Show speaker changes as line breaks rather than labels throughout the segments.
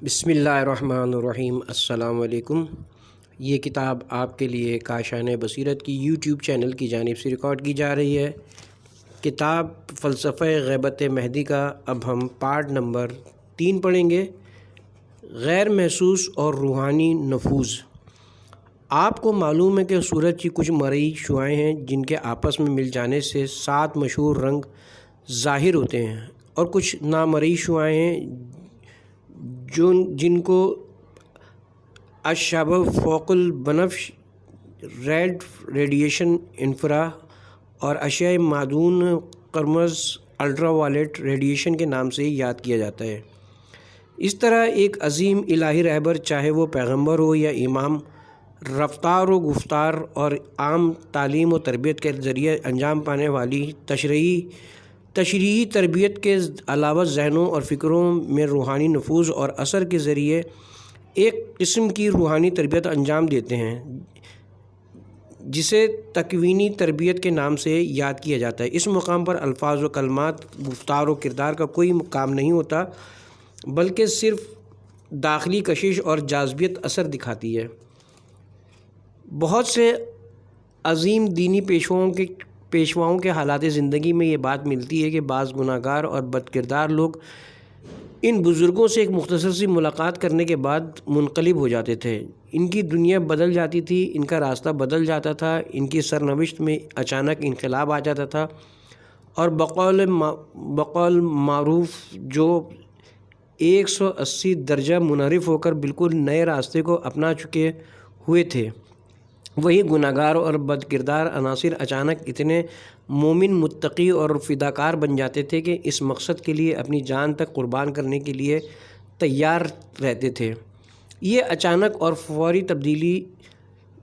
بسم اللہ الرحمن الرحیم۔ السلام علیکم۔ یہ کتاب آپ کے لیے کاشان بصیرت کی یوٹیوب چینل کی جانب سے ریکارڈ کی جا رہی ہے۔ کتاب فلسفہ غیبت مہدی کا اب ہم پارٹ نمبر 3 پڑھیں گے، غیر محسوس اور روحانی نفوذ۔ آپ کو معلوم ہے کہ سورج کی کچھ مرئی شعاعیں ہیں جن کے آپس میں مل جانے سے 7 مشہور رنگ ظاہر ہوتے ہیں، اور کچھ نامرئی شعاعیں ہیں جن کو الشبح فوق البنفش، ریڈ ریڈیشن انفرا اور اشیاء معدون قرمز الٹرا وائلٹ ریڈیشن کے نام سے یاد کیا جاتا ہے۔ اس طرح ایک عظیم الہی رہبر، چاہے وہ پیغمبر ہو یا امام، رفتار و گفتار اور عام تعلیم و تربیت کے ذریعے انجام پانے والی تشریحی تربیت کے علاوہ ذہنوں اور فکروں میں روحانی نفوذ اور اثر کے ذریعے ایک قسم کی روحانی تربیت انجام دیتے ہیں جسے تکوینی تربیت کے نام سے یاد کیا جاتا ہے۔ اس مقام پر الفاظ و کلمات، گفتار و کردار کا کوئی کام نہیں ہوتا، بلکہ صرف داخلی کشش اور جاذبیت اثر دکھاتی ہے۔ بہت سے عظیم دینی پیشواؤں کے حالات زندگی میں یہ بات ملتی ہے کہ بعض گناہ گار اور بد کردار لوگ ان بزرگوں سے ایک مختصر سی ملاقات کرنے کے بعد منقلب ہو جاتے تھے۔ ان کی دنیا بدل جاتی تھی، ان کا راستہ بدل جاتا تھا، ان کی سرنوشت میں اچانک انقلاب آ جاتا تھا، اور بقول معروف جو 180 درجہ منحرف ہو کر بالکل نئے راستے کو اپنا چکے ہوئے تھے، وہی گناہ گار اور بد کردار عناصر اچانک اتنے مومن، متقی اور فداکار بن جاتے تھے کہ اس مقصد کے لیے اپنی جان تک قربان کرنے کے لیے تیار رہتے تھے۔ یہ اچانک اور فوری تبدیلی،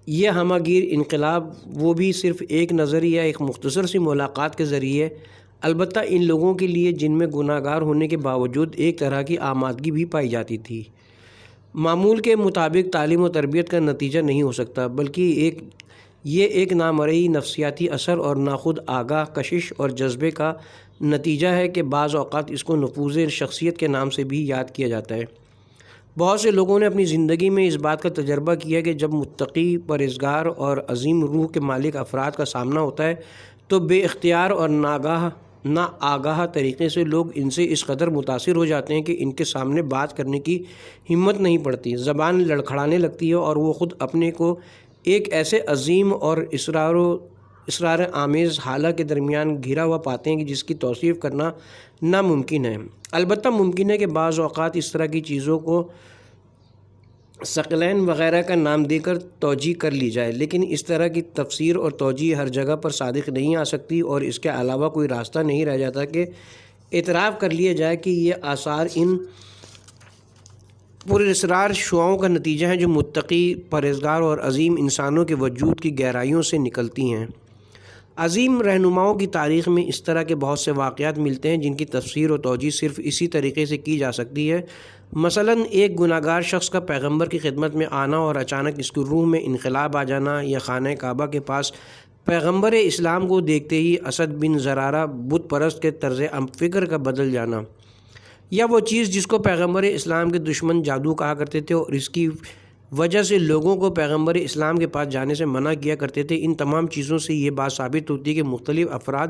یہ ہمہ گیر انقلاب، وہ بھی صرف ایک نظر یا ایک مختصر سی ملاقات کے ذریعے، البتہ ان لوگوں کے لیے جن میں گناہ گار ہونے کے باوجود ایک طرح کی آمادگی بھی پائی جاتی تھی، معمول کے مطابق تعلیم و تربیت کا نتیجہ نہیں ہو سکتا، بلکہ یہ ایک نامرئی نفسیاتی اثر اور ناخود آگاہ کشش اور جذبے کا نتیجہ ہے کہ بعض اوقات اس کو نفوذ شخصیت کے نام سے بھی یاد کیا جاتا ہے۔ بہت سے لوگوں نے اپنی زندگی میں اس بات کا تجربہ کیا کہ جب متقی، پرہیزگار اور عظیم روح کے مالک افراد کا سامنا ہوتا ہے تو بے اختیار اور ناآگاہ طریقے سے لوگ ان سے اس قدر متاثر ہو جاتے ہیں کہ ان کے سامنے بات کرنے کی ہمت نہیں پڑتی، زبان لڑکھڑانے لگتی ہے، اور وہ خود اپنے کو ایک ایسے عظیم اور اسرار آمیز حالہ کے درمیان گھرا ہوا پاتے ہیں کہ جس کی توصیف کرنا ناممکن ہے۔ البتہ ممکن ہے کہ بعض اوقات اس طرح کی چیزوں کو ثقلین وغیرہ کا نام دے کر توجیہ کر لی جائے، لیکن اس طرح کی تفسیر اور توجیہ ہر جگہ پر صادق نہیں آ سکتی، اور اس کے علاوہ کوئی راستہ نہیں رہ جاتا کہ اعتراف کر لیا جائے کہ یہ آثار ان پراسرار شعاعوں کا نتیجہ ہیں جو متقی، پرہیزگار اور عظیم انسانوں کے وجود کی گہرائیوں سے نکلتی ہیں۔ عظیم رہنماؤں کی تاریخ میں اس طرح کے بہت سے واقعات ملتے ہیں جن کی تفسیر و توجیہ صرف اسی طریقے سے کی جا سکتی ہے۔ مثلاً ایک گناہ گار شخص کا پیغمبر کی خدمت میں آنا اور اچانک اس کی روح میں انقلاب آ جانا، یا خانہ کعبہ کے پاس پیغمبر اسلام کو دیکھتے ہی اسد بن زرارہ بت پرست کے طرز فکر کا بدل جانا، یا وہ چیز جس کو پیغمبر اسلام کے دشمن جادو کہا کرتے تھے اور اس کی وجہ سے لوگوں کو پیغمبر اسلام کے پاس جانے سے منع کیا کرتے تھے، ان تمام چیزوں سے یہ بات ثابت ہوتی ہے کہ مختلف افراد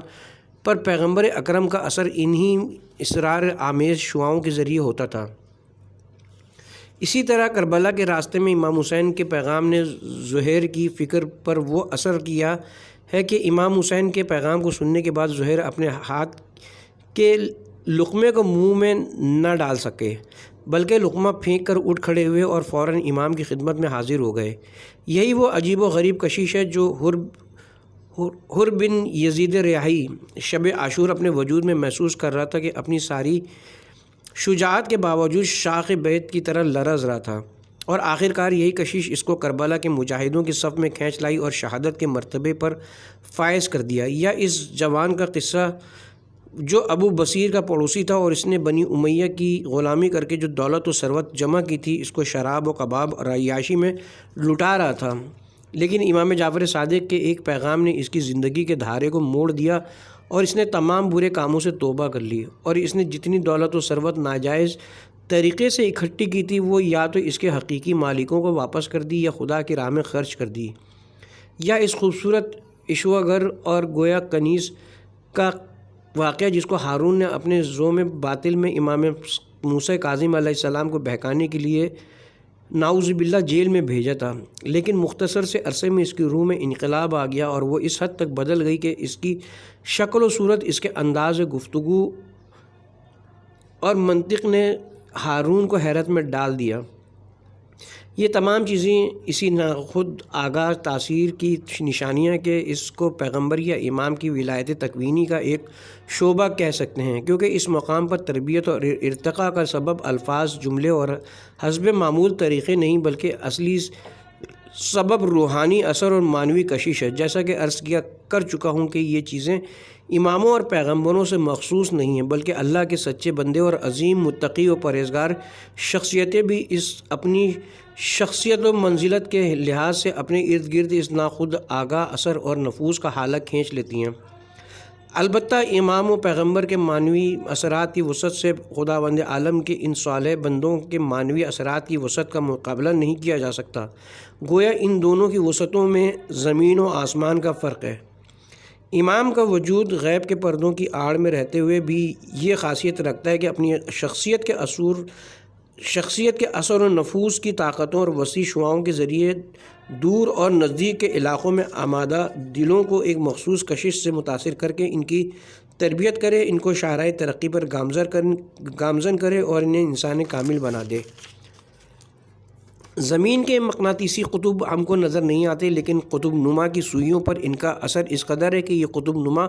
پر پیغمبر اکرم کا اثر انہی اسرار آمیز شعاعوں کے ذریعے ہوتا تھا۔ اسی طرح کربلا کے راستے میں امام حسین کے پیغام نے زہیر کی فکر پر وہ اثر کیا ہے کہ امام حسین کے پیغام کو سننے کے بعد زہیر اپنے ہاتھ کے لقمے کو منہ میں نہ ڈال سکے، بلکہ لقمہ پھینک کر اٹھ کھڑے ہوئے اور فوراً امام کی خدمت میں حاضر ہو گئے۔ یہی وہ عجیب و غریب کشش ہے جو حر بن یزید ریاحی شب عاشور اپنے وجود میں محسوس کر رہا تھا کہ اپنی ساری شجاعت کے باوجود شاخ بیت کی طرح لرز رہا تھا، اور آخرکار یہی کشش اس کو کربلا کے مجاہدوں کی صف میں کھینچ لائی اور شہادت کے مرتبے پر فائز کر دیا۔ یا اس جوان کا قصہ جو ابو بصیر کا پڑوسی تھا اور اس نے بنی امیہ کی غلامی کر کے جو دولت و ثروت جمع کی تھی اس کو شراب و کباب اور عیاشی میں لٹا رہا تھا، لیکن امام جعفر صادق کے ایک پیغام نے اس کی زندگی کے دھارے کو موڑ دیا اور اس نے تمام برے کاموں سے توبہ کر لی، اور اس نے جتنی دولت و ثروت ناجائز طریقے سے اکٹھی کی تھی وہ یا تو اس کے حقیقی مالکوں کو واپس کر دی یا خدا کی راہ میں خرچ کر دی، یا اس خوبصورت اشواگر اور گویا کنیز کا واقعہ جس کو ہارون نے اپنے زوم باطل میں امام موسیٰ کاظم علیہ السلام کو بہکانے کے لیے نعوذ باللہ جیل میں بھیجا تھا، لیکن مختصر سے عرصے میں اس کی روح میں انقلاب آ گیا اور وہ اس حد تک بدل گئی کہ اس کی شکل و صورت، اس کے انداز گفتگو اور منطق نے ہارون کو حیرت میں ڈال دیا۔ یہ تمام چیزیں اسی خود آگاہ تاثیر کی نشانیاں کہ اس کو پیغمبر یا امام کی ولایت تکوینی کا ایک شعبہ کہہ سکتے ہیں، کیونکہ اس مقام پر تربیت اور ارتقاء کا سبب الفاظ، جملے اور حسب معمول طریقے نہیں بلکہ اصلی سبب روحانی اثر اور معنوی کشش ہے۔ جیسا کہ عرض کر چکا ہوں کہ یہ چیزیں اماموں اور پیغمبروں سے مخصوص نہیں ہیں بلکہ اللہ کے سچے بندے اور عظیم متقی و پرہیزگار شخصیتیں بھی اس اپنی شخصیت و منزلت کے لحاظ سے اپنے ارد گرد اس ناخود آگاہ اثر اور نفوذ کا حالہ کھینچ لیتی ہیں۔ البتہ امام و پیغمبر کے معنوی اثرات کی وسعت سے خداوند عالم کے ان صالح بندوں کے معنوی اثرات کی وسعت کا مقابلہ نہیں کیا جا سکتا۔ گویا ان دونوں کی وسعتوں میں زمین و آسمان کا فرق ہے۔ امام کا وجود غیب کے پردوں کی آڑ میں رہتے ہوئے بھی یہ خاصیت رکھتا ہے کہ اپنی شخصیت کے اثر و نفوذ کی طاقتوں اور وسیع شعاعوں کے ذریعے دور اور نزدیک کے علاقوں میں آمادہ دلوں کو ایک مخصوص کشش سے متاثر کر کے ان کی تربیت کرے، ان کو شاہراہ ترقی پر گامزن کرے اور انہیں انسان کامل بنا دے۔ زمین کے مقناطیسی قطب ہم کو نظر نہیں آتے، لیکن قطب نما کی سوئیوں پر ان کا اثر اس قدر ہے کہ یہ قطب نما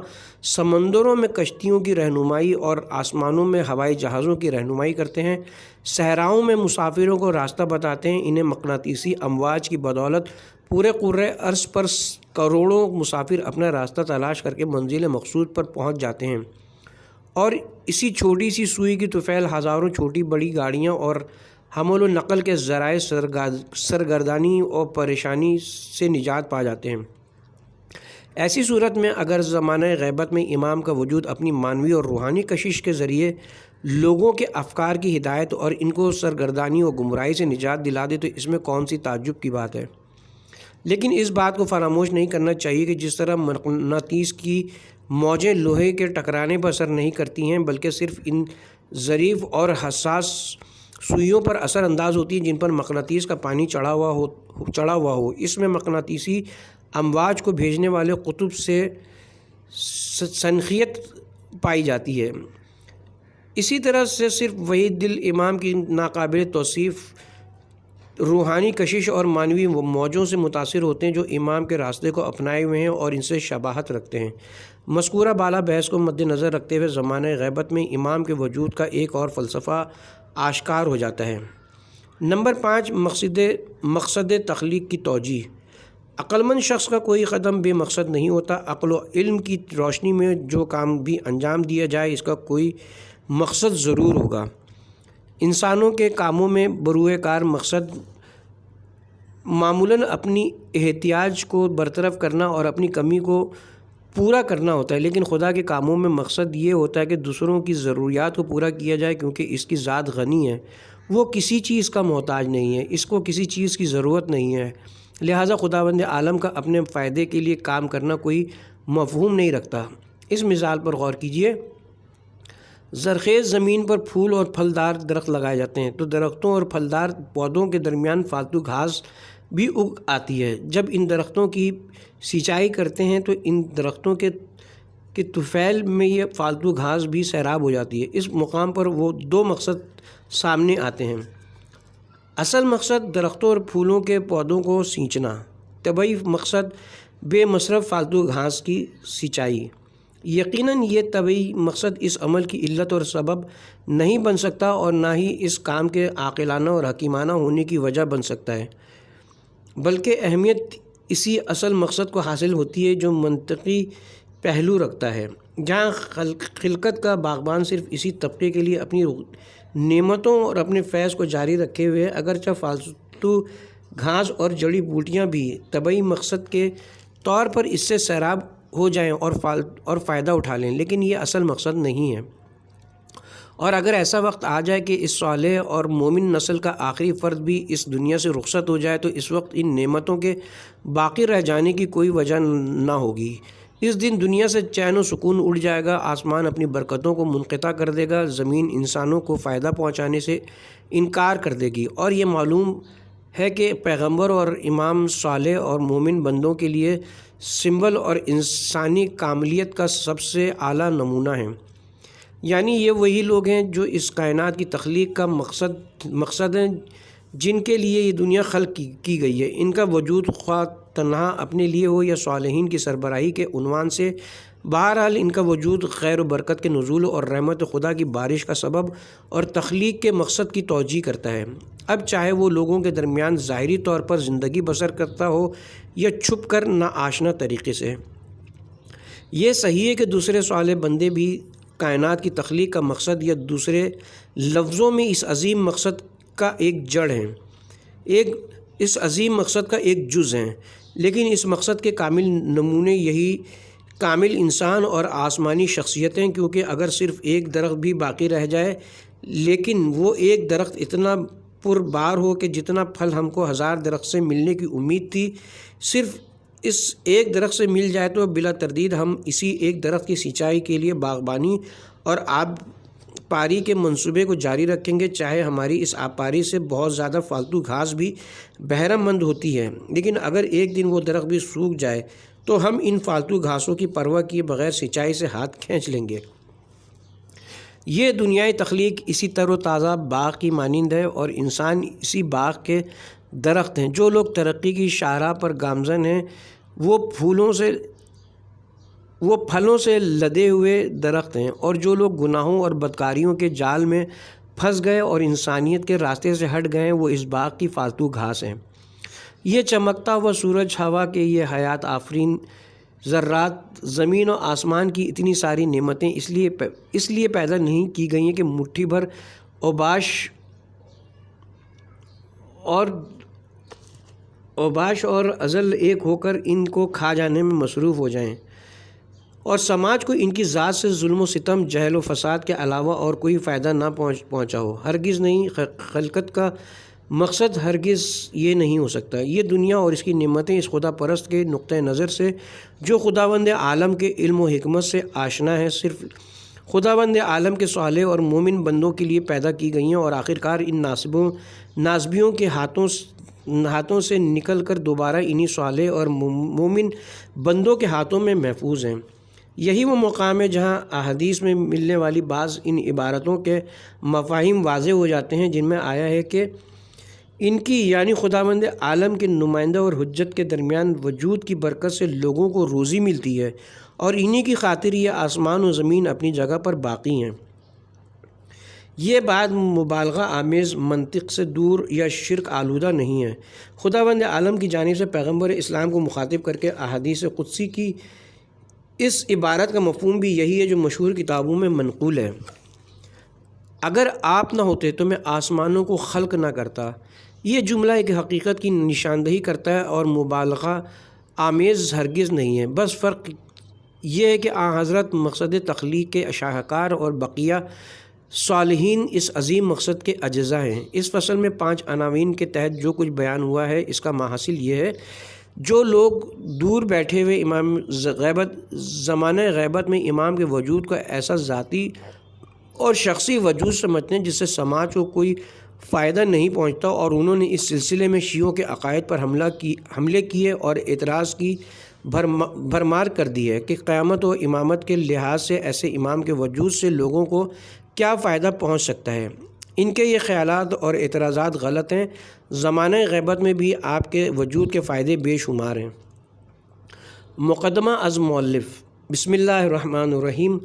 سمندروں میں کشتیوں کی رہنمائی اور آسمانوں میں ہوائی جہازوں کی رہنمائی کرتے ہیں، صحراؤں میں مسافروں کو راستہ بتاتے ہیں۔ انہیں مقناطیسی امواج کی بدولت پورے کرۂ ارض پر کروڑوں مسافر اپنا راستہ تلاش کر کے منزل مقصود پر پہنچ جاتے ہیں، اور اسی چھوٹی سی سوئی کی طفیل ہزاروں چھوٹی بڑی گاڑیاں اور حمل و نقل کے ذرائع سرگردانی اور پریشانی سے نجات پا جاتے ہیں۔ ایسی صورت میں اگر زمانہ غیبت میں امام کا وجود اپنی معنوی اور روحانی کشش کے ذریعے لوگوں کے افکار کی ہدایت اور ان کو سرگردانی اور گمراہی سے نجات دلا دے تو اس میں کون سی تعجب کی بات ہے۔ لیکن اس بات کو فراموش نہیں کرنا چاہیے کہ جس طرح مقناطیس کی موجیں لوہے کے ٹکرانے پر اثر نہیں کرتی ہیں بلکہ صرف ان ظریف اور حساس سوئیوں پر اثر انداز ہوتی ہیں جن پر مقناطیس کا پانی چڑھا ہوا ہو، اس میں مقناطیسی امواج کو بھیجنے والے قطب سے سنخیت پائی جاتی ہے۔ اسی طرح سے صرف وہی دل امام کی ناقابل توصیف روحانی کشش اور معنوی موجوں سے متاثر ہوتے ہیں جو امام کے راستے کو اپنائے ہوئے ہیں اور ان سے شباہت رکھتے ہیں۔ مذکورہ بالا بحث کو مد نظر رکھتے ہوئے زمانہ غیبت میں امام کے وجود کا ایک اور فلسفہ آشکار ہو جاتا ہے۔ نمبر 5، مقصد تخلیق کی توجیہ۔ عقلمند شخص کا کوئی قدم بے مقصد نہیں ہوتا۔ عقل و علم کی روشنی میں جو کام بھی انجام دیا جائے اس کا کوئی مقصد ضرور ہوگا۔ انسانوں کے کاموں میں بروئے کار مقصد معمولاً اپنی احتیاج کو برطرف کرنا اور اپنی کمی کو پورا کرنا ہوتا ہے، لیکن خدا کے کاموں میں مقصد یہ ہوتا ہے کہ دوسروں کی ضروریات کو پورا کیا جائے، کیونکہ اس کی ذات غنی ہے، وہ کسی چیز کا محتاج نہیں ہے، اس کو کسی چیز کی ضرورت نہیں ہے، لہٰذا خداوند عالم کا اپنے فائدے کے لیے کام کرنا کوئی مفہوم نہیں رکھتا۔ اس مثال پر غور کیجیے۔ زرخیز زمین پر پھول اور پھلدار درخت لگائے جاتے ہیں تو درختوں اور پھلدار پودوں کے درمیان فالتو گھاس بھی اگ آتی ہے۔ جب ان درختوں کی سینچائی کرتے ہیں تو ان درختوں کے طفیل میں یہ فالتو گھاس بھی سیراب ہو جاتی ہے۔ اس مقام پر وہ دو مقصد سامنے آتے ہیں۔ اصل مقصد درختوں اور پھولوں کے پودوں کو سینچنا، طبعی مقصد بے مصرف فالتو گھاس کی سینچائی۔ یقیناً یہ طبعی مقصد اس عمل کی علت اور سبب نہیں بن سکتا اور نہ ہی اس کام کے عاقلانہ اور حکیمانہ ہونے کی وجہ بن سکتا ہے، بلکہ اہمیت اسی اصل مقصد کو حاصل ہوتی ہے جو منطقی پہلو رکھتا ہے۔ جہاں خلقت کا باغبان صرف اسی طبقے کے لیے اپنی نعمتوں اور اپنے فیض کو جاری رکھے ہوئے اگرچہ فالتو گھاس اور جڑی بوٹیاں بھی طبعی مقصد کے طور پر اس سے سیراب ہو جائیں اور فائدہ اٹھا لیں، لیکن یہ اصل مقصد نہیں ہے۔ اور اگر ایسا وقت آ جائے کہ اس صالح اور مومن نسل کا آخری فرد بھی اس دنیا سے رخصت ہو جائے تو اس وقت ان نعمتوں کے باقی رہ جانے کی کوئی وجہ نہ ہوگی۔ اس دن دنیا سے چین و سکون اڑ جائے گا، آسمان اپنی برکتوں کو منقطع کر دے گا، زمین انسانوں کو فائدہ پہنچانے سے انکار کر دے گی، اور یہ معلوم ہے کہ پیغمبر اور امام صالح اور مومن بندوں کے لیے سمبل اور انسانی کاملیت کا سب سے اعلیٰ نمونہ ہیں۔ یعنی یہ وہی لوگ ہیں جو اس کائنات کی تخلیق کا مقصد ہیں، جن کے لیے یہ دنیا خلق کی گئی ہے۔ ان کا وجود خواہ تنہا اپنے لیے ہو یا صالحین کی سربراہی کے عنوان سے، بہرحال ان کا وجود خیر و برکت کے نزول اور رحمت خدا کی بارش کا سبب اور تخلیق کے مقصد کی توجیہ کرتا ہے۔ اب چاہے وہ لوگوں کے درمیان ظاہری طور پر زندگی بسر کرتا ہو یا چھپ کر ناآشنا طریقے سے۔ یہ صحیح ہے کہ دوسرے صالح بندے بھی کائنات کی تخلیق کا مقصد یا دوسرے لفظوں میں اس عظیم مقصد کا ایک جڑ ہیں، اس عظیم مقصد کا ایک جز ہیں، لیکن اس مقصد کے کامل نمونے یہی کامل انسان اور آسمانی شخصیتیں، کیونکہ اگر صرف ایک درخت بھی باقی رہ جائے لیکن وہ ایک درخت اتنا پربار ہو کہ جتنا پھل ہم کو 1000 درخت سے ملنے کی امید تھی صرف اس ایک درخت سے مل جائے تو بلا تردید ہم اسی ایک درخت کی سینچائی کے لیے باغبانی اور آب پاری کے منصوبے کو جاری رکھیں گے، چاہے ہماری اس آب پاری سے بہت زیادہ فالتو گھاس بھی بہرہ مند ہوتی ہے، لیکن اگر ایک دن وہ درخت بھی سوکھ جائے تو ہم ان فالتو گھاسوں کی پرواہ کیے بغیر سینچائی سے ہاتھ کھینچ لیں گے۔ یہ دنیائے تخلیق اسی تر و تازہ باغ کی مانند ہے اور انسان اسی باغ کے درخت ہیں۔ جو لوگ ترقی کی شاہراہ پر گامزن ہیں وہ پھلوں سے لدے ہوئے درخت ہیں، اور جو لوگ گناہوں اور بدکاریوں کے جال میں پھنس گئے اور انسانیت کے راستے سے ہٹ گئے وہ اس باغ کی فالتو گھاس ہیں۔ یہ چمکتا ہوا سورج، ہوا کے یہ حیات آفرین ذرات، زمین و آسمان کی اتنی ساری نعمتیں اس لیے پیدا نہیں کی گئی ہیں کہ مٹھی بھر اوباش اور ازل ایک ہو کر ان کو کھا جانے میں مصروف ہو جائیں، اور سماج کو ان کی ذات سے ظلم و ستم، جہل و فساد کے علاوہ اور کوئی فائدہ نہ پہنچا ہو۔ ہرگز نہیں، خلقت کا مقصد ہرگز یہ نہیں ہو سکتا۔ یہ دنیا اور اس کی نعمتیں اس خدا پرست کے نقطہ نظر سے جو خداوند عالم کے علم و حکمت سے آشنا ہے، صرف خداوند عالم کے صالح اور مومن بندوں کے لیے پیدا کی گئی ہیں، اور آخرکار ان ناسبیوں کے ہاتھوں سے نکل کر دوبارہ انہی صالح اور مومن بندوں کے ہاتھوں میں محفوظ ہیں۔ یہی وہ مقام ہے جہاں احادیث میں ملنے والی بعض ان عبارتوں کے مفاہیم واضح ہو جاتے ہیں، جن میں آیا ہے کہ ان کی یعنی خداوند عالم کے نمائندہ اور حجت کے درمیان وجود کی برکت سے لوگوں کو روزی ملتی ہے، اور انہی کی خاطر یہ آسمان و زمین اپنی جگہ پر باقی ہیں۔ یہ بات مبالغہ آمیز، منطق سے دور یا شرک آلودہ نہیں ہے۔ خداوند عالم کی جانب سے پیغمبر اسلام کو مخاطب کر کے احادیث قدسی کی اس عبارت کا مفہوم بھی یہی ہے جو مشہور کتابوں میں منقول ہے: اگر آپ نہ ہوتے تو میں آسمانوں کو خلق نہ کرتا۔ یہ جملہ ایک حقیقت کی نشاندہی کرتا ہے اور مبالغہ آمیز ہرگز نہیں ہے۔ بس فرق یہ ہے کہ حضرت مقصد تخلیق کے شاہکار اور بقیہ صالحین اس عظیم مقصد کے اجزاء ہیں۔ اس فصل میں 5 عناوین کے تحت جو کچھ بیان ہوا ہے اس کا ماحصل یہ ہے: جو لوگ دور بیٹھے ہوئے زمانہ غیبت میں امام کے وجود کو ایسا ذاتی اور شخصی وجود سمجھتے ہیں جس سے سماج کو کوئی فائدہ نہیں پہنچتا، اور انہوں نے اس سلسلے میں شیعوں کے عقائد پر حملے کیے اور اعتراض کی بھرمار کر دی ہے کہ قیامت و امامت کے لحاظ سے ایسے امام کے وجود سے لوگوں کو کیا فائدہ پہنچ سکتا ہے۔ ان کے یہ خیالات اور اعتراضات غلط ہیں۔ زمانہ غیبت میں بھی آپ کے وجود کے فائدے بے شمار ہیں۔ مقدمہ از مؤلف۔ بسم اللہ الرحمن الرحیم۔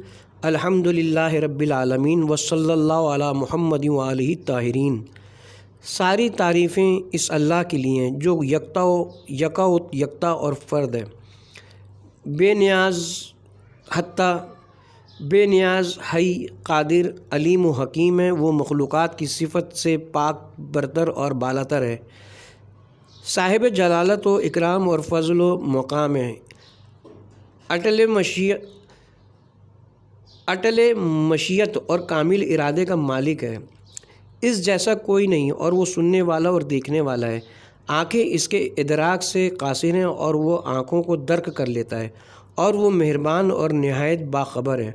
الحمد للہ رب العالمین وصلی اللہ علی محمد وآلہ الطاہرین۔ ساری تعریفیں اس اللہ کے لیے ہیں جو یکتا اور فرد ہے، بے نیاز، حی، قادر، علیم و حکیم ہے۔ وہ مخلوقات کی صفت سے پاک، برتر اور بالاتر ہے، صاحب جلالت و اکرام اور فضل و مقام ہے، اٹل مشیت اور کامل ارادے کا مالک ہے، اس جیسا کوئی نہیں، اور وہ سننے والا اور دیکھنے والا ہے۔ آنکھیں اس کے ادراک سے قاصر ہیں اور وہ آنکھوں کو درک کر لیتا ہے، اور وہ مہربان اور نہایت باخبر ہے۔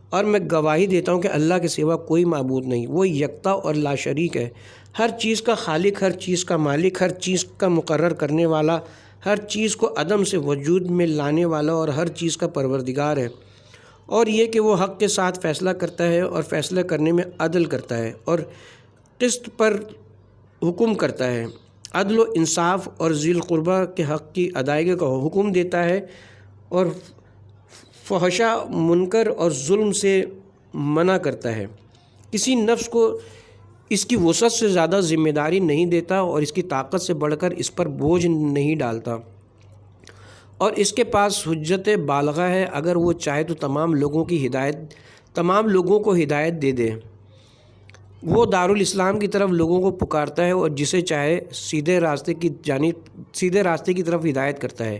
اور میں گواہی دیتا ہوں کہ اللہ کے سوا کوئی معبود نہیں، وہ یکتا اور لا شریک ہے، ہر چیز کا خالق، ہر چیز کا مالک، ہر چیز کا مقرر کرنے والا، ہر چیز کو عدم سے وجود میں لانے والا اور ہر چیز کا پروردگار ہے۔ اور یہ کہ وہ حق کے ساتھ فیصلہ کرتا ہے اور فیصلہ کرنے میں عدل کرتا ہے اور قسط پر حکم کرتا ہے، عدل و انصاف اور ذی القربہ کے حق کی ادائیگی کا حکم دیتا ہے اور فحشا، منکر اور ظلم سے منع کرتا ہے۔ کسی نفس کو اس کی وسعت سے زیادہ ذمہ داری نہیں دیتا اور اس کی طاقت سے بڑھ کر اس پر بوجھ نہیں ڈالتا، اور اس کے پاس حجت بالغہ ہے۔ اگر وہ چاہے تو تمام لوگوں کو ہدایت دے دے۔ وہ دارالاسلام کی طرف لوگوں کو پکارتا ہے اور جسے چاہے سیدھے راستے کی طرف ہدایت کرتا ہے۔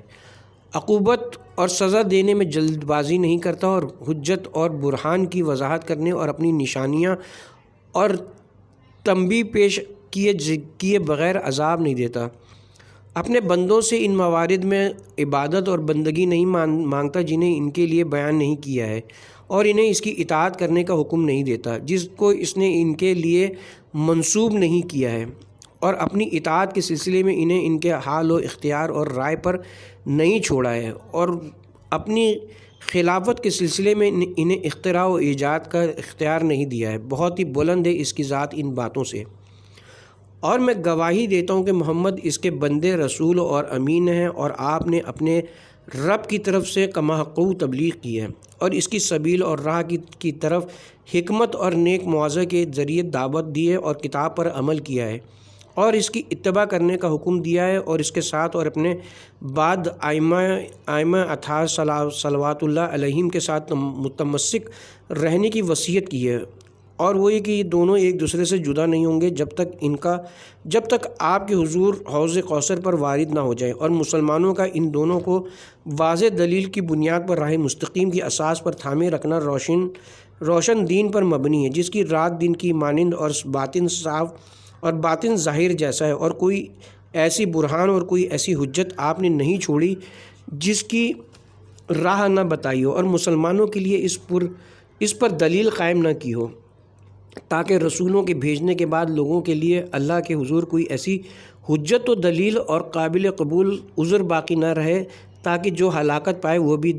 عقوبت اور سزا دینے میں جلد بازی نہیں کرتا اور حجت اور برہان کی وضاحت کرنے اور اپنی نشانیاں اور تنبیہ پیش کیے بغیر عذاب نہیں دیتا۔ اپنے بندوں سے ان موارد میں عبادت اور بندگی نہیں مانگتا جنہیں ان کے لیے بیان نہیں کیا ہے، اور انہیں اس کی اطاعت کرنے کا حکم نہیں دیتا جس کو اس نے ان کے لیے منسوب نہیں کیا ہے، اور اپنی اطاعت کے سلسلے میں انہیں ان کے حال و اختیار اور رائے پر نہیں چھوڑا ہے، اور اپنی خلافت کے سلسلے میں انہیں اختراع و ایجاد کا اختیار نہیں دیا ہے۔ بہت ہی بلند ہے اس کی ذات ان باتوں سے۔ اور میں گواہی دیتا ہوں کہ محمد اس کے بندے، رسول اور امین ہیں، اور آپ نے اپنے رب کی طرف سے کمحقوق تبلیغ کی ہے اور اس کی سبیل اور راہ کی طرف حکمت اور نیک موعظہ کے ذریعے دعوت دی ہے اور کتاب پر عمل کیا ہے اور اس کی اتباع کرنے کا حکم دیا ہے، اور اس کے ساتھ اور اپنے بعد ائمہ اطہار صلوات اللہ علیہم کے ساتھ متمسک رہنے کی وصیت کی ہے، اور وہ یہ کہ یہ دونوں ایک دوسرے سے جدا نہیں ہوں گے جب تک آپ کے حضور حوض کوثر پر وارد نہ ہو جائے، اور مسلمانوں کا ان دونوں کو واضح دلیل کی بنیاد پر راہ مستقیم کی اساس پر تھامے رکھنا روشن دین پر مبنی ہے، جس کی رات دن کی مانند اور باطن صاف اور باطن ظاہر جیسا ہے، اور کوئی ایسی برہان اور کوئی ایسی حجت آپ نے نہیں چھوڑی جس کی راہ نہ بتائی ہو، اور مسلمانوں کے لیے اس پر دلیل قائم نہ کی ہو، تاکہ رسولوں کے بھیجنے کے بعد لوگوں کے لیے اللہ کے حضور کوئی ایسی حجت و دلیل اور قابل قبول عذر باقی نہ رہے، تاکہ جو ہلاکت پائے وہ بھی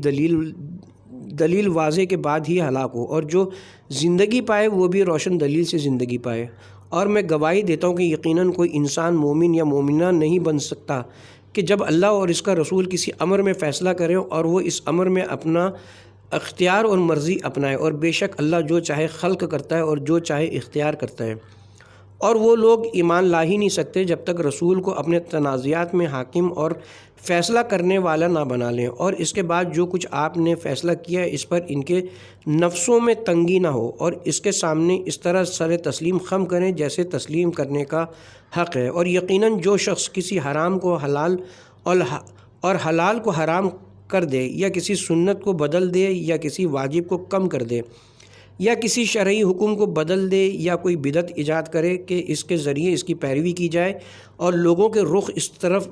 دلیل واضح کے بعد ہی ہلاک ہو، اور جو زندگی پائے وہ بھی روشن دلیل سے زندگی پائے۔ اور میں گواہی دیتا ہوں کہ یقیناً کوئی انسان مومن یا مومنہ نہیں بن سکتا کہ جب اللہ اور اس کا رسول کسی امر میں فیصلہ کریں اور وہ اس امر میں اپنا اختیار اور مرضی اپنائے، اور بے شک اللہ جو چاہے خلق کرتا ہے اور جو چاہے اختیار کرتا ہے، اور وہ لوگ ایمان لا ہی نہیں سکتے جب تک رسول کو اپنے تنازعات میں حاکم اور فیصلہ کرنے والا نہ بنا لیں، اور اس کے بعد جو کچھ آپ نے فیصلہ کیا ہے اس پر ان کے نفسوں میں تنگی نہ ہو، اور اس کے سامنے اس طرح سر تسلیم خم کریں جیسے تسلیم کرنے کا حق ہے۔ اور یقیناً جو شخص کسی حرام کو حلال اور حلال کو حرام کر دے، یا کسی سنت کو بدل دے، یا کسی واجب کو کم کر دے، یا کسی شرعی حکم کو بدل دے، یا کوئی بدعت ایجاد کرے کہ اس کے ذریعے اس کی پیروی کی جائے اور لوگوں کے رخ اس طرف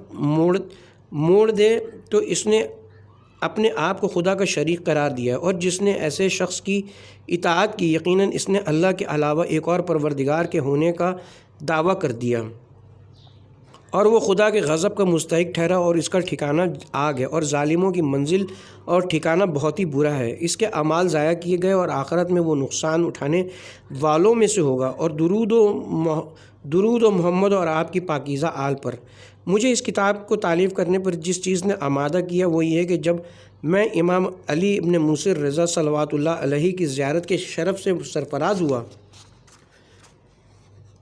موڑ دے، تو اس نے اپنے آپ کو خدا کا شریک قرار دیا، اور جس نے ایسے شخص کی اطاعت کی یقیناً اس نے اللہ کے علاوہ ایک اور پروردگار کے ہونے کا دعویٰ کر دیا، اور وہ خدا کے غضب کا مستحق ٹھہرا، اور اس کا ٹھکانہ آگ ہے، اور ظالموں کی منزل اور ٹھکانہ بہت ہی برا ہے۔ اس کے اعمال ضائع کیے گئے اور آخرت میں وہ نقصان اٹھانے والوں میں سے ہوگا۔ اور درود و محمد اور آپ کی پاکیزہ آل پر۔ مجھے اس کتاب کو تالیف کرنے پر جس چیز نے آمادہ کیا وہ یہ ہے کہ جب میں امام علی ابن موسی رضا صلوات اللہ علیہ کی زیارت کے شرف سے سرفراز ہوا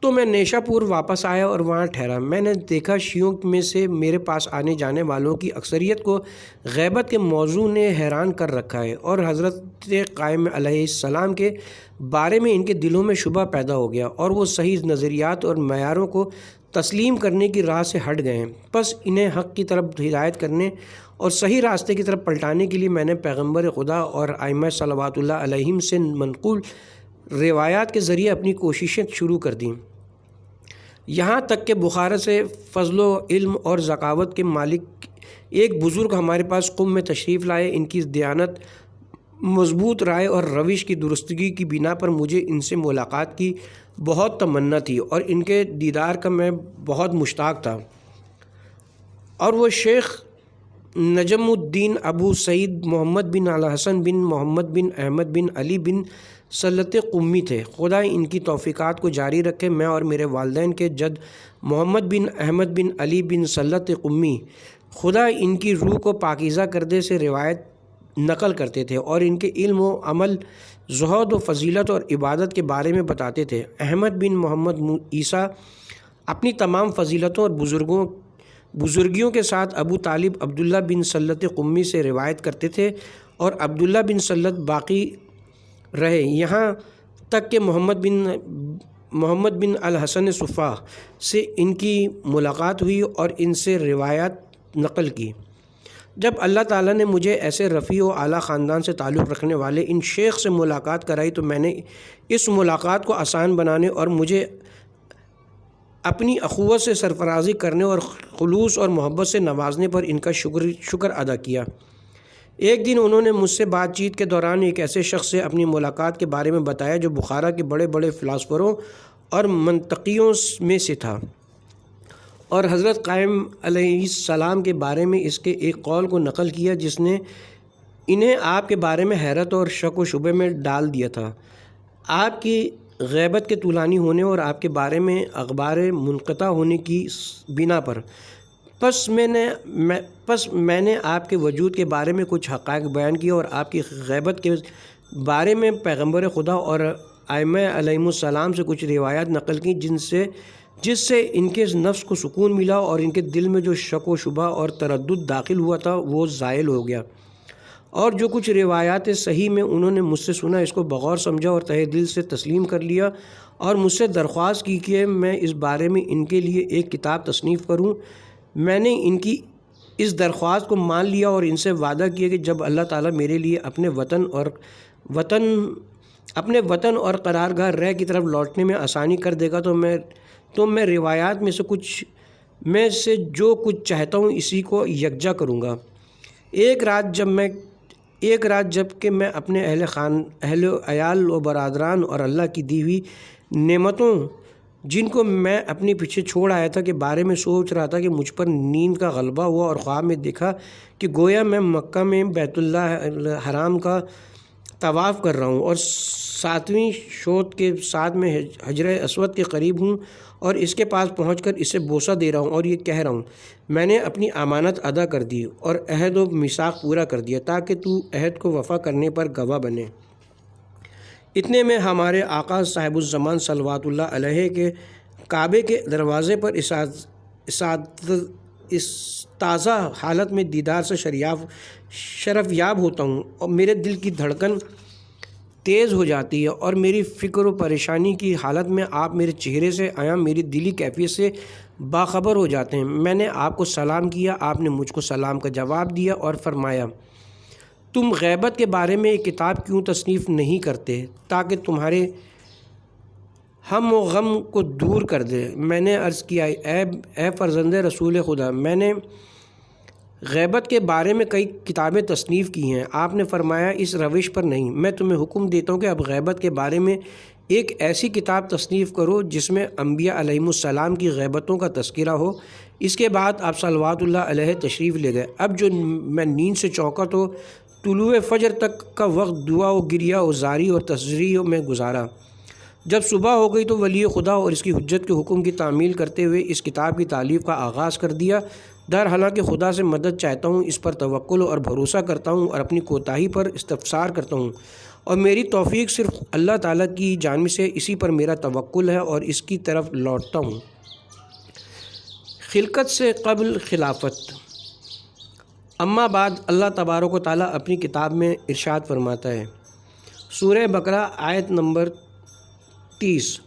تو میں نیشا پور واپس آیا اور وہاں ٹھہرا۔ میں نے دیکھا شیعوں میں سے میرے پاس آنے جانے والوں کی اکثریت کو غیبت کے موضوع نے حیران کر رکھا ہے، اور حضرت قائم علیہ السلام کے بارے میں ان کے دلوں میں شبہ پیدا ہو گیا، اور وہ صحیح نظریات اور معیاروں کو تسلیم کرنے کی راہ سے ہٹ گئے ہیں۔ پس انہیں حق کی طرف ہدایت کرنے اور صحیح راستے کی طرف پلٹانے کے لیے میں نے پیغمبر خدا اور ائمہ صلوات اللہ علیہم سے منقول روایات کے ذریعے اپنی کوششیں شروع کر دیں، یہاں تک کہ بخارا سے فضل و علم اور ذکاوت کے مالک ایک بزرگ ہمارے پاس قم میں تشریف لائے۔ ان کی دیانت، مضبوط رائے اور روش کی درستگی کی بنا پر مجھے ان سے ملاقات کی بہت تمنا تھی اور ان کے دیدار کا میں بہت مشتاق تھا، اور وہ شیخ نجم الدین ابو سعید محمد بن الحسن بن محمد بن احمد بن علی بن سلط قمی تھے۔ خدا ان کی توفیقات کو جاری رکھے۔ میں اور میرے والدین کے جد محمد بن احمد بن علی بن سلط قمی خدا ان کی روح کو پاکیزہ کردے سے روایت نقل کرتے تھے اور ان کے علم و عمل، زہد و فضیلت اور عبادت کے بارے میں بتاتے تھے۔ احمد بن محمد عیسیٰ اپنی تمام فضیلتوں اور بزرگیوں کے ساتھ ابو طالب عبداللہ بن سلط قمی سے روایت کرتے تھے اور عبداللہ بن سلط باقی رہے، یہاں تک کہ محمد بن الحسن صفا سے ان کی ملاقات ہوئی اور ان سے روایات نقل کی۔ جب اللہ تعالیٰ نے مجھے ایسے رفیع و اعلیٰ خاندان سے تعلق رکھنے والے ان شیخ سے ملاقات کرائی تو میں نے اس ملاقات کو آسان بنانے اور مجھے اپنی اخوت سے سرفرازی کرنے اور خلوص اور محبت سے نوازنے پر ان کا شکر ادا کیا۔ ایک دن انہوں نے مجھ سے بات چیت کے دوران ایک ایسے شخص سے اپنی ملاقات کے بارے میں بتایا جو بخارا کے بڑے بڑے فلاسفروں اور منطقیوں میں سے تھا، اور حضرت قائم علیہ السلام کے بارے میں اس کے ایک قول کو نقل کیا جس نے انہیں آپ کے بارے میں حیرت اور شک و شبے میں ڈال دیا تھا، آپ کی غیبت کے طولانی ہونے اور آپ کے بارے میں اخبار منقطع ہونے کی بنا پر۔ پس میں نے آپ کے وجود کے بارے میں کچھ حقائق بیان کیے اور آپ کی غیبت کے بارے میں پیغمبر خدا اور ائمہ علیہم السلام سے کچھ روایات نقل کی جس سے ان کے نفس کو سکون ملا اور ان کے دل میں جو شک و شبہ اور تردد داخل ہوا تھا وہ زائل ہو گیا، اور جو کچھ روایات صحیح میں انہوں نے مجھ سے سنا اس کو بغور سمجھا اور تہہ دل سے تسلیم کر لیا، اور مجھ سے درخواست کی کہ میں اس بارے میں ان کے لیے ایک کتاب تصنیف کروں۔ میں نے ان کی اس درخواست کو مان لیا اور ان سے وعدہ کیا کہ جب اللہ تعالیٰ میرے لیے اپنے وطن اور قرارگاہ رہ کی طرف لوٹنے میں آسانی کر دے گا تو میں روایات میں سے جو کچھ چاہتا ہوں اسی کو یکجا کروں گا۔ ایک رات جب کہ میں اپنے اہل و عیال و برادران اور اللہ کی دی ہوئی نعمتوں جن کو میں اپنے پیچھے چھوڑ آیا تھا کے بارے میں سوچ رہا تھا کہ مجھ پر نیند کا غلبہ ہوا اور خواب میں دیکھا کہ گویا میں مکہ میں بیت اللہ حرام کا طواف کر رہا ہوں اور 7ویں شوط کے ساتھ میں حجر اسود کے قریب ہوں اور اس کے پاس پہنچ کر اسے بوسہ دے رہا ہوں اور یہ کہہ رہا ہوں میں نے اپنی امانت ادا کر دی اور عہد و میثاق پورا کر دیا تاکہ تو عہد کو وفا کرنے پر گواہ بنے۔ اتنے میں ہمارے آقا صاحب الزمان صلوات اللہ علیہ کے کعبے کے دروازے پر تازہ حالت میں دیدار سے شرف یاب ہوتا ہوں اور میرے دل کی دھڑکن تیز ہو جاتی ہے اور میری فکر و پریشانی کی حالت میں آپ میرے چہرے سے عیاں میری دلی کیفیت سے باخبر ہو جاتے ہیں۔ میں نے آپ کو سلام کیا، آپ نے مجھ کو سلام کا جواب دیا اور فرمایا تم غیبت کے بارے میں ایک کتاب کیوں تصنیف نہیں کرتے تاکہ تمہارے ہم و غم کو دور کر دے۔ میں نے عرض کیا اے فرزند رسول خدا، میں نے غیبت کے بارے میں کئی کتابیں تصنیف کی ہیں۔ آپ نے فرمایا اس روش پر نہیں، میں تمہیں حکم دیتا ہوں کہ اب غیبت کے بارے میں ایک ایسی کتاب تصنیف کرو جس میں انبیاء علیہم السلام کی غیبتوں کا تذکرہ ہو۔ اس کے بعد آپ صلوات اللہ علیہ تشریف لے گئے۔ اب جو میں نیند سے چونکا تو طلوع فجر تک کا وقت دعا و گریہ و زاری اور تسریح میں گزارا۔ جب صبح ہو گئی تو ولی خدا اور اس کی حجت کے حکم کی تعمیل کرتے ہوئے اس کتاب کی تالیف کا آغاز کر دیا۔ در حالانکہ خدا سے مدد چاہتا ہوں، اس پر توکل اور بھروسہ کرتا ہوں اور اپنی کوتاہی پر استفسار کرتا ہوں، اور میری توفیق صرف اللہ تعالیٰ کی جانب سے، اسی پر میرا توکل ہے اور اس کی طرف لوٹتا ہوں۔ خلقت سے قبل خلافت۔ اما بعد، اللہ تبارک و تعالیٰ اپنی کتاب میں ارشاد فرماتا ہے، سورہ بقرہ آیت نمبر 30،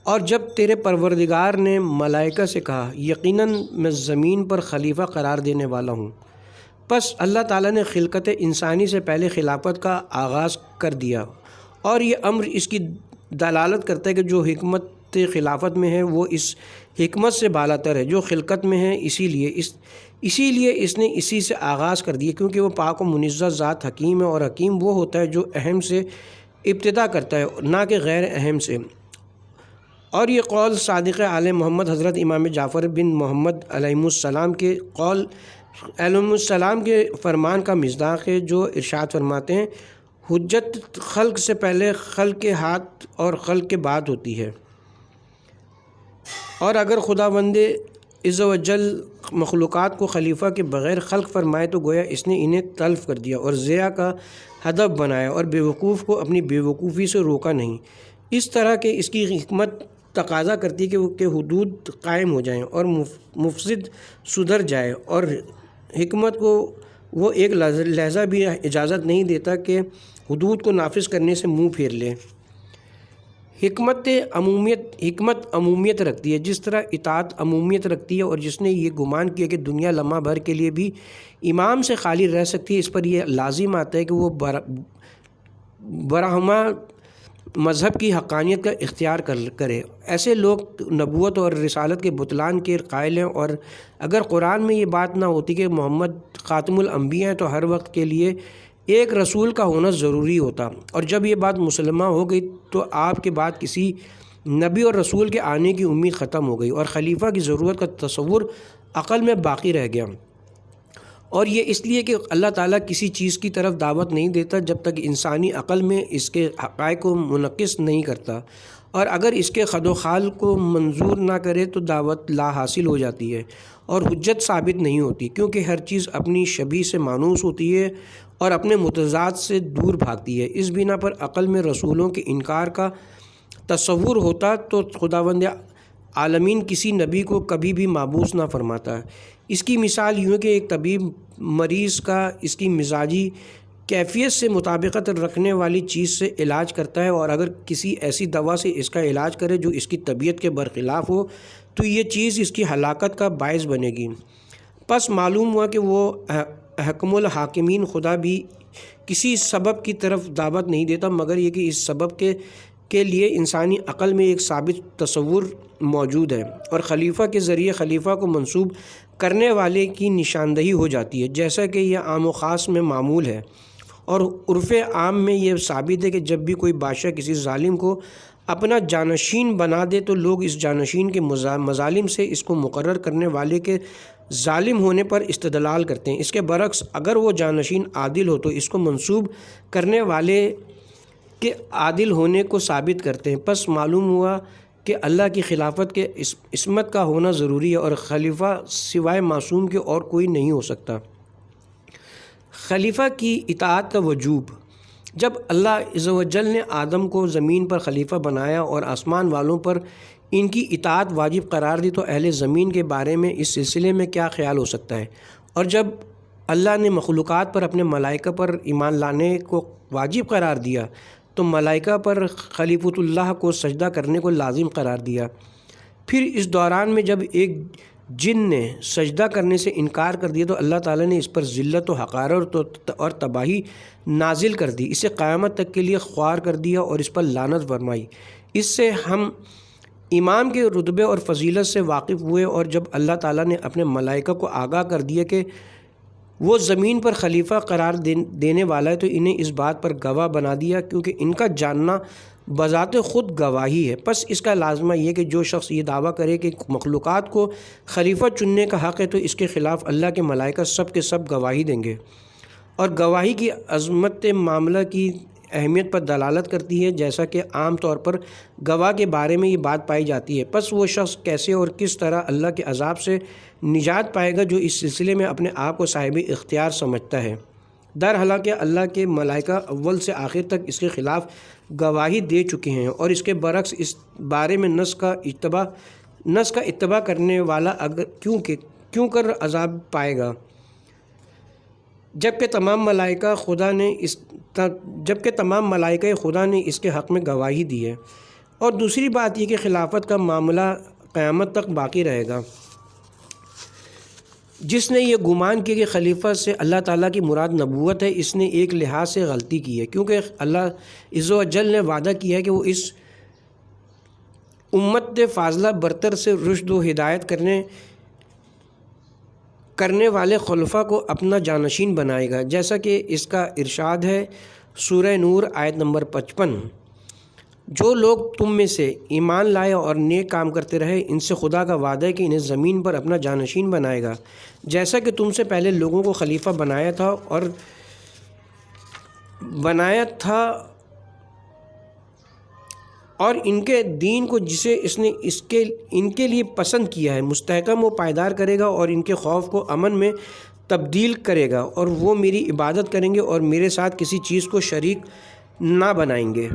اور جب تیرے پروردگار نے ملائکہ سے کہا یقیناً میں زمین پر خلیفہ قرار دینے والا ہوں، پس اللہ تعالیٰ نے خلقت انسانی سے پہلے خلافت کا آغاز کر دیا، اور یہ امر اس کی دلالت کرتا ہے کہ جو حکمت خلافت میں ہے وہ اس حکمت سے بالاتر ہے جو خلقت میں ہے، اسی لیے اس نے اسی سے آغاز کر دیا، کیونکہ وہ پاک و منزہ ذات حکیم ہے، اور حکیم وہ ہوتا ہے جو اہم سے ابتدا کرتا ہے نہ کہ غیر اہم سے۔ اور یہ قول صادق آل محمد حضرت امام جعفر بن محمد علیہ السلام کے فرمان کا مصداق ہے، جو ارشاد فرماتے ہیں حجت خلق سے پہلے خلق کے ہاتھ اور خلق کے بعد ہوتی ہے، اور اگر خداوند عز و جل مخلوقات کو خلیفہ کے بغیر خلق فرمائے تو گویا اس نے انہیں تلف کر دیا اور ضیاء کا ہدف بنایا، اور بیوقوف کو اپنی بیوقوفی سے روکا نہیں۔ اس طرح کہ اس کی حکمت تقاضا کرتی ہے کہ حدود قائم ہو جائیں اور مفسد سدھر جائے، اور حکمت کو وہ ایک لحظہ بھی اجازت نہیں دیتا کہ حدود کو نافذ کرنے سے منہ پھیر لے۔ حکمت عمومیت رکھتی ہے، جس طرح اطاعت عمومیت رکھتی ہے، اور جس نے یہ گمان کیا کہ دنیا لمحہ بھر کے لیے بھی امام سے خالی رہ سکتی ہے، اس پر یہ لازم آتا ہے کہ وہ برہما مذہب کی حقانیت کا اختیار کرے۔ ایسے لوگ نبوت اور رسالت کے بطلان کے قائل ہیں، اور اگر قرآن میں یہ بات نہ ہوتی کہ محمد خاتم الانبیاء ہیں تو ہر وقت کے لیے ایک رسول کا ہونا ضروری ہوتا، اور جب یہ بات مسلمہ ہو گئی تو آپ کے بعد کسی نبی اور رسول کے آنے کی امید ختم ہو گئی، اور خلیفہ کی ضرورت کا تصور عقل میں باقی رہ گیا۔ اور یہ اس لیے کہ اللہ تعالیٰ کسی چیز کی طرف دعوت نہیں دیتا جب تک انسانی عقل میں اس کے حقائق کو منعکس نہیں کرتا، اور اگر اس کے خد و خال کو منظور نہ کرے تو دعوت لا حاصل ہو جاتی ہے اور حجت ثابت نہیں ہوتی، کیونکہ ہر چیز اپنی شبیہ سے مانوس ہوتی ہے اور اپنے متضاد سے دور بھاگتی ہے۔ اس بنا پر عقل میں رسولوں کے انکار کا تصور ہوتا تو خداوند عالمین کسی نبی کو کبھی بھی مابعوث نہ فرماتا۔ اس کی مثال یوں ہے کہ ایک طبیب مریض کا اس کی مزاجی کیفیت سے مطابقت رکھنے والی چیز سے علاج کرتا ہے، اور اگر کسی ایسی دوا سے اس کا علاج کرے جو اس کی طبیعت کے برخلاف ہو تو یہ چیز اس کی ہلاکت کا باعث بنے گی۔ پس معلوم ہوا کہ وہ حکم الحاکمین خدا بھی کسی سبب کی طرف دعوت نہیں دیتا مگر یہ کہ اس سبب کے لیے انسانی عقل میں ایک ثابت تصور موجود ہے، اور خلیفہ کے ذریعے خلیفہ کو منصوب کرنے والے کی نشاندہی ہو جاتی ہے، جیسا کہ یہ عام و خاص میں معمول ہے۔ اور عرف عام میں یہ ثابت ہے کہ جب بھی کوئی بادشاہ کسی ظالم کو اپنا جانشین بنا دے تو لوگ اس جانشین کے مظالم سے اس کو مقرر کرنے والے کے ظالم ہونے پر استدلال کرتے ہیں۔ اس کے برعکس اگر وہ جانشین عادل ہو تو اس کو منصوب کرنے والے کے عادل ہونے کو ثابت کرتے ہیں۔ پس معلوم ہوا کہ اللہ کی خلافت کے عصمت کا ہونا ضروری ہے، اور خلیفہ سوائے معصوم کے اور کوئی نہیں ہو سکتا۔ خلیفہ کی اطاعت کا وجوب۔ جب اللہ عز و جل نے آدم کو زمین پر خلیفہ بنایا اور آسمان والوں پر ان کی اطاعت واجب قرار دی تو اہل زمین کے بارے میں اس سلسلے میں کیا خیال ہو سکتا ہے؟ اور جب اللہ نے مخلوقات پر اپنے ملائکہ پر ایمان لانے کو واجب قرار دیا تو ملائکہ پر خلیفۃ اللہ کو سجدہ کرنے کو لازم قرار دیا۔ پھر اس دوران میں جب ایک جن نے سجدہ کرنے سے انکار کر دیا تو اللہ تعالیٰ نے اس پر ذلت و حقارت اور تباہی نازل کر دی، اسے قیامت تک کے لیے خوار کر دیا اور اس پر لعنت فرمائی۔ اس سے ہم امام کے رتبے اور فضیلت سے واقف ہوئے، اور جب اللہ تعالیٰ نے اپنے ملائکہ کو آگاہ کر دیا کہ وہ زمین پر خلیفہ قرار دینے والا ہے تو انہیں اس بات پر گواہ بنا دیا، کیونکہ ان کا جاننا بذات خود گواہی ہے۔ پس اس کا لازمہ یہ کہ جو شخص یہ دعویٰ کرے کہ مخلوقات کو خلیفہ چننے کا حق ہے تو اس کے خلاف اللہ کے ملائکہ سب کے سب گواہی دیں گے، اور گواہی کی عظمت معاملہ کی اہمیت پر دلالت کرتی ہے، جیسا کہ عام طور پر گواہ کے بارے میں یہ بات پائی جاتی ہے۔ پس وہ شخص کیسے اور کس طرح اللہ کے عذاب سے نجات پائے گا جو اس سلسلے میں اپنے آپ کو صاحب اختیار سمجھتا ہے؟ در حالانکہ اللہ کے ملائکہ اول سے آخر تک اس کے خلاف گواہی دے چکے ہیں، اور اس کے برعکس اس بارے میں نص کا اتباع کرنے والا کیوں کر عذاب پائے گا، جبکہ تمام ملائکہ خدا نے اس کے حق میں گواہی دی ہے۔ اور دوسری بات یہ کہ خلافت کا معاملہ قیامت تک باقی رہے گا۔ جس نے یہ گمان کیا کہ خلیفہ سے اللہ تعالیٰ کی مراد نبوت ہے، اس نے ایک لحاظ سے غلطی کی ہے، کیونکہ اللہ عز و جل نے وعدہ کیا ہے کہ وہ اس امت فاضلہ برتر سے رشد و ہدایت کرنے والے خلفاء کو اپنا جانشین بنائے گا، جیسا کہ اس کا ارشاد ہے سورہ نور آیت نمبر 55۔ جو لوگ تم میں سے ایمان لائے اور نیک کام کرتے رہے، ان سے خدا کا وعدہ ہے کہ انہیں زمین پر اپنا جانشین بنائے گا، جیسا کہ تم سے پہلے لوگوں کو خلیفہ بنایا تھا اور ان کے دین کو جسے اس نے ان کے لیے پسند کیا ہے مستحکم و پائیدار کرے گا، اور ان کے خوف کو امن میں تبدیل کرے گا، اور وہ میری عبادت کریں گے اور میرے ساتھ کسی چیز کو شریک نہ بنائیں گے۔